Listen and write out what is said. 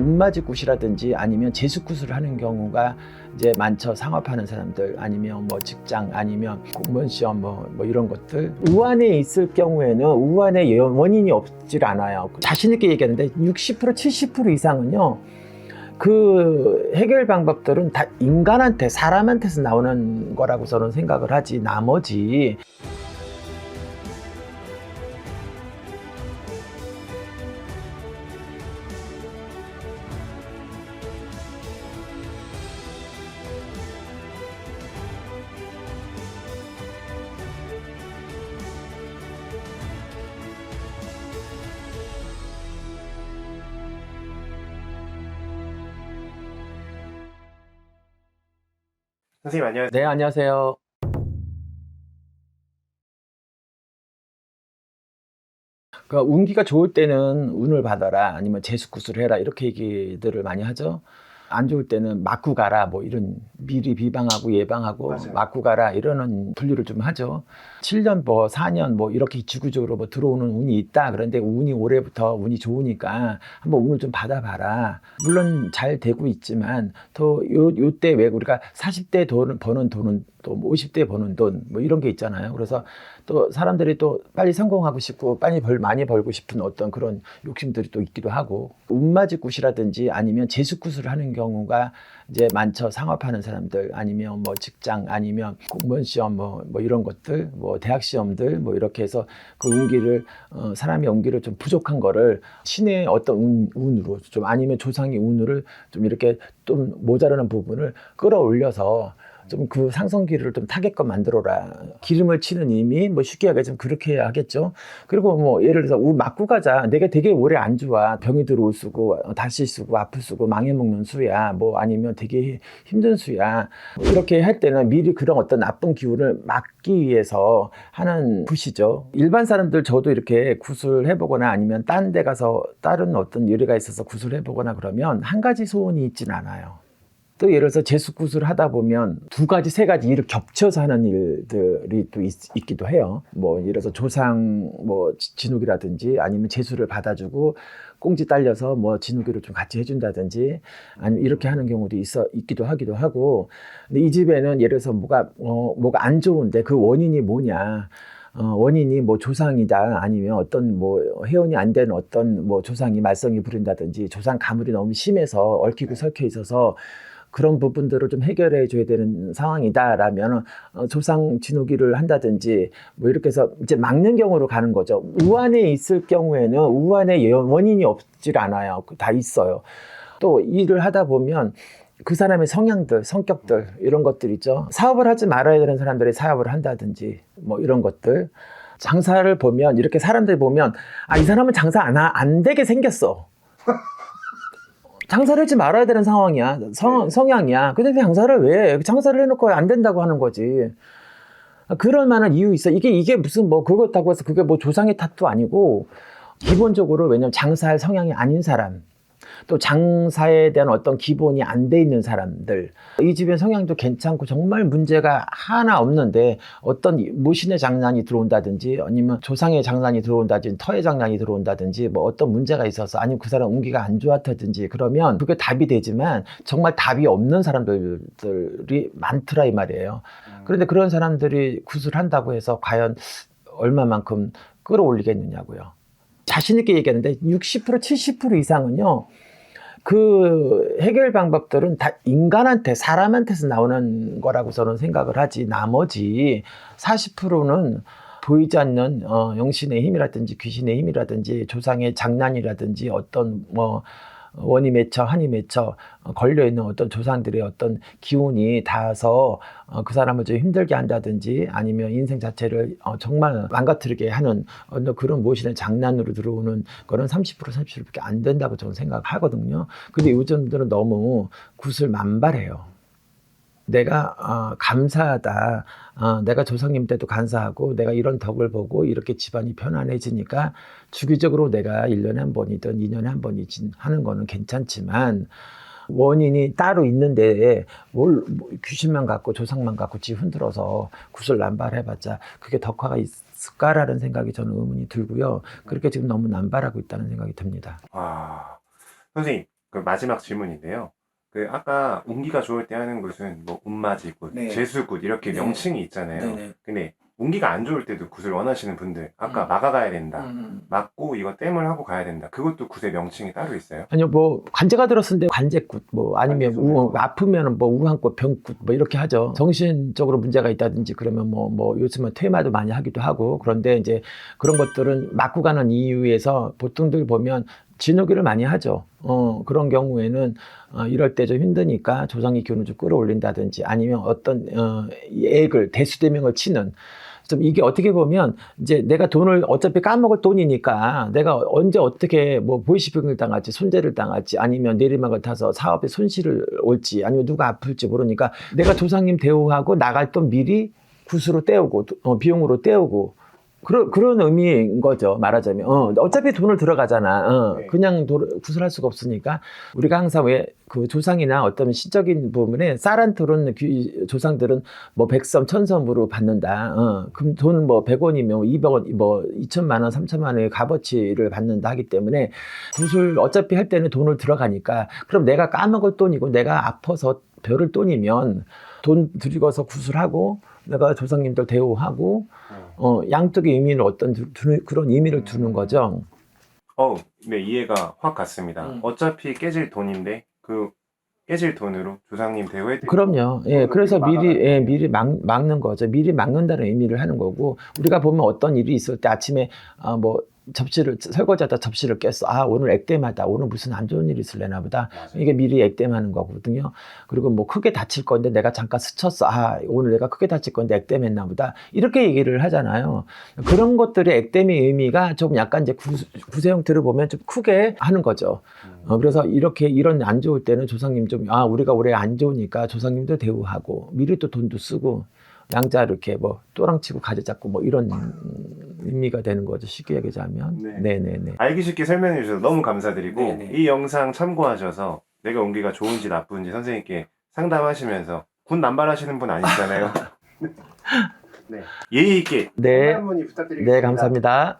운마지굿이라든지 아니면 제수굿을 하는 경우가 이제 많죠. 상업하는 사람들 아니면 뭐 직장 아니면 공무원 시험 뭐 이런 것들. 우환에 있을 경우에는 우환의 원인이 없질 않아요. 자신 있게 얘기하는데 60% 70% 이상은요. 그 해결 방법들은 다 인간한테 사람한테서 나오는 거라고 저는 생각을 하지 나머지 선생님 안녕하세요. 네, 안녕하세요. 그러니까 운기가 좋을 때는 운을 받아라 아니면 제수굿을 해라 이렇게 얘기들을 많이 하죠. 안 좋을 때는 맞고 가라 뭐 이런 미리 비방하고 예방하고 맞아요. 맞고 가라 이러는 분류를 좀 하죠. 7년 뭐 4년 뭐 이렇게 주기적으로 뭐 들어오는 운이 있다. 그런데 운이 올해부터 운이 좋으니까 한번 운을 좀 받아봐라. 물론 잘 되고 있지만 또 요때 왜 우리가 40대 버는 돈은 또 50대 버는 돈 뭐 이런 게 있잖아요. 그래서 또 사람들이 또 빨리 성공하고 싶고 빨리 많이 벌고 싶은 어떤 그런 욕심들이 또 있기도 하고 운마지굿이라든지 아니면 제수굿을 하는 경우가 이제 많죠. 상업하는 사람들 아니면 뭐 직장 아니면 공무원 시험 뭐 이런 것들 뭐 대학 시험들 뭐 이렇게 해서 그 운기를 사람의 운기를 좀 부족한 거를 신의 어떤 운으로 좀 아니면 조상의 운으로 좀 이렇게 좀 모자라는 부분을 끌어올려서 좀 그 상승기를 좀 타게끔 만들어라. 기름을 치는 이미 뭐 쉽게 하게 좀 그렇게 하겠죠. 그리고 뭐 예를 들어서 맞고 가자. 내가 되게 오래 안 좋아. 병이 들어올 수고 다시 쓰고 아플 수고 망해먹는 수야. 뭐 아니면 되게 힘든 수야. 뭐 이렇게 할 때는 미리 그런 어떤 나쁜 기운을 막기 위해서 하는 굿이죠. 일반 사람들 저도 이렇게 굿을 해보거나 아니면 딴 데 가서 다른 어떤 일이가 있어서 굿을 해보거나 그러면 한 가지 소원이 있진 않아요. 또 예를 들어서 제수굿을 하다 보면 두 가지, 세 가지 일을 겹쳐서 하는 일들이 또 있기도 해요. 뭐 예를 들어서 조상 뭐 진욱이라든지 아니면 제수를 받아주고 꽁지 딸려서 뭐 진욱이를 좀 같이 해준다든지 아니면 이렇게 하는 경우도 있기도 하기도 하고. 근데 이 집에는 예를 들어서 뭐가 안 좋은데 그 원인이 뭐냐. 원인이 뭐 조상이다 아니면 어떤 뭐 회원이 안 되는 어떤 뭐 조상이 말썽이 부린다든지 조상 가물이 너무 심해서 얽히고 설켜 있어서 그런 부분들을 좀 해결해 줘야 되는 상황이다라면 조상 진우기를 한다든지 뭐 이렇게 해서 이제 막는 경우로 가는 거죠. 우환에 있을 경우에는 우환의 원인이 없질 않아요. 다 있어요. 또 일을 하다 보면 그 사람의 성향들, 성격들 이런 것들 있죠. 사업을 하지 말아야 되는 사람들이 사업을 한다든지 뭐 이런 것들. 장사를 보면 이렇게 사람들 보면 이 사람은 장사 안 되게 생겼어. 장사를 하지 말아야 되는 상황이야. 성향이야. 근데 장사를 왜 해? 장사를 해놓고 안 된다고 하는 거지. 그럴 만한 이유 있어. 이게 무슨 뭐 그렇다고 해서 그게 뭐 조상의 탓도 아니고 기본적으로 왜냐면 장사할 성향이 아닌 사람 또 장사에 대한 어떤 기본이 안 돼 있는 사람들 이 집의 성향도 괜찮고 정말 문제가 하나 없는데 어떤 모신의 장난이 들어온다든지 아니면 조상의 장난이 들어온다든지 터의 장난이 들어온다든지 뭐 어떤 문제가 있어서 아니면 그 사람 운기가 안 좋았다든지 그러면 그게 답이 되지만 정말 답이 없는 사람들이 많더라 이 말이에요. 그런데 그런 사람들이 굿을 한다고 해서 과연 얼마만큼 끌어올리겠느냐고요. 자신 있게 얘기하는데 60% 70% 이상은요. 그 해결 방법들은 다 인간한테 사람한테서 나오는 거라고 저는 생각을 하지 나머지 40%는 보이지 않는 영신의 힘이라든지 귀신의 힘이라든지 조상의 장난이라든지 어떤 뭐 원이 맺혀 한이 맺혀 걸려있는 어떤 조상들의 어떤 기운이 닿아서 그 사람을 좀 힘들게 한다든지 아니면 인생 자체를 정말 망가뜨리게 하는 어떤 그런 무엇이든 장난으로 들어오는 거는 30% 30%밖에 안 된다고 저는 생각하거든요. 근데 요즘들은 너무 굿을 만발해요. 내가 감사하다. 내가 조상님 때도 감사하고 내가 이런 덕을 보고 이렇게 집안이 편안해지니까 주기적으로 내가 1년에 한 번이든 2년에 한 번이든 하는 거는 괜찮지만 원인이 따로 있는데 뭘 귀신만 갖고 조상만 갖고 지 흔들어서 굿을 남발해봤자 그게 덕화가 있을까라는 생각이 저는 의문이 들고요. 그렇게 지금 너무 남발하고 있다는 생각이 듭니다. 선생님 그 마지막 질문인데요. 그 아까 운기가 좋을 때 하는 굿은 뭐 운맞이굿, 네. 재수굿 이렇게 네. 명칭이 있잖아요. 네네. 근데 운기가 안 좋을 때도 굿을 원하시는 분들, 아까 음. 막아가야 된다, 음. 막고 이거 땜을 하고 가야 된다. 그것도 굿의 명칭이 따로 있어요? 아니요, 뭐 관제가 들었는데 관제굿, 뭐 아니면 아프면 뭐 우한꽃, 병굿 뭐 이렇게 하죠. 정신적으로 문제가 있다든지 그러면 뭐 요즘은 퇴마도 많이 하기도 하고, 그런데 이제 그런 것들은 맞고 가는 이유에서 보통들 보면 진호기를 많이 하죠. 그런 경우에는 이럴 때 좀 힘드니까 조상의 기운을 좀 끌어올린다든지 아니면 어떤 이 액을 대수대명을 치는, 좀 이게 어떻게 보면 이제 내가 돈을 어차피 까먹을 돈이니까 내가 언제 어떻게 뭐 보이시병을 당할지 손재를 당할지 아니면 내리막을 타서 사업에 손실을 올지 아니면 누가 아플지 모르니까 내가 조상님 대우하고 나갈 돈 미리 굿으로 떼우고 비용으로 떼우고 그런 의미인 거죠, 말하자면. 어차피 돈을 들어가잖아. 네. 그냥 구슬할 수가 없으니까 우리가 항상 왜 그 조상이나 어떤 신적인 부분에 쌀한톨은 조상들은 뭐 백섬, 천섬으로 받는다. 그럼 돈 뭐 100원이면 200원, 뭐 2천만 원, 3천만 원의 값어치를 받는다 하기 때문에 굿을 어차피 할 때는 돈을 들어가니까 그럼 내가 까먹을 돈이고 내가 아파서 별을 돈이면 돈 들이고서 구슬하고 내가 조상님들 대우하고 양쪽의 의미를 그런 의미를 두는 거죠. 네, 이해가 확 갔습니다. 어차피 깨질 돈인데 그 깨질 돈으로 조상님 대우해드리고. 그럼요. 예, 그래서 미리 막는 거죠. 미리 막는다는 의미를 하는 거고, 우리가 보면 어떤 일이 있을 때 아침에 뭐 설거지하다 접시를 깼어. 오늘 액땜하다. 오늘 무슨 안 좋은 일이 있을래나 보다. 맞아요. 이게 미리 액땜하는 거거든요. 그리고 뭐 크게 다칠 건데 내가 잠깐 스쳤어. 오늘 내가 크게 다칠 건데 액땜했나 보다. 이렇게 얘기를 하잖아요. 그런 것들의 액땜의 의미가 좀 약간 이제 구세 형태를 보면 좀 크게 하는 거죠. 그래서 이런 안 좋을 때는 조상님 우리가 올해 안 좋으니까 조상님도 대우하고 미리 또 돈도 쓰고 양자 이렇게 뭐 또랑치고 가지 잡고 뭐 이런 의미가 되는 거죠, 쉽게 얘기하자면. 네. 네네네. 알기 쉽게 설명해 주셔서 너무 감사드리고, 네네. 이 영상 참고하셔서 내가 운기가 좋은지 나쁜지 선생님께 상담하시면서 군 남발하시는 분 아니잖아요. 네. 예의 있게 네. 상담 문의 부탁드리겠습니다. 네, 감사합니다.